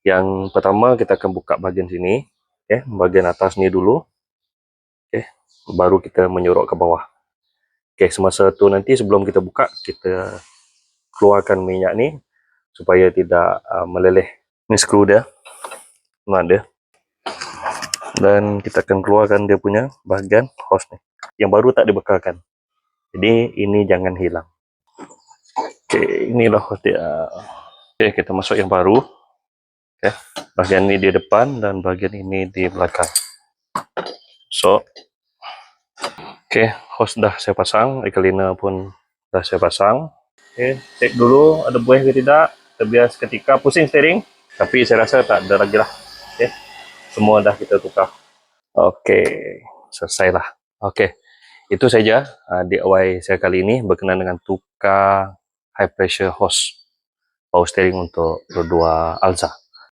Yang pertama kita akan buka bagian sini, bagian atas ni dulu, baru kita menyorok ke bawah. Semasa tu nanti sebelum kita buka, kita keluarkan minyak ni supaya tidak meleleh. Ni skru dia, dia. Dan kita akan keluarkan dia punya bahagian hose ni, yang baru tak dibekalkan. Jadi ini jangan hilang. Inilah hose dia. Kita masuk yang baru. Bahagian ini di depan dan bahagian ini di belakang. So, hose dah saya pasang, air cleaner pun dah saya pasang. Cek dulu ada buih ke tidak. Terbiasa ketika pusing steering, tapi saya rasa tak ada lagi lah. Semua dah kita tukar. Selesailah. Itu saja DIY saya kali ini berkenaan dengan tukar high pressure hose power steering untuk roda 2 Alza.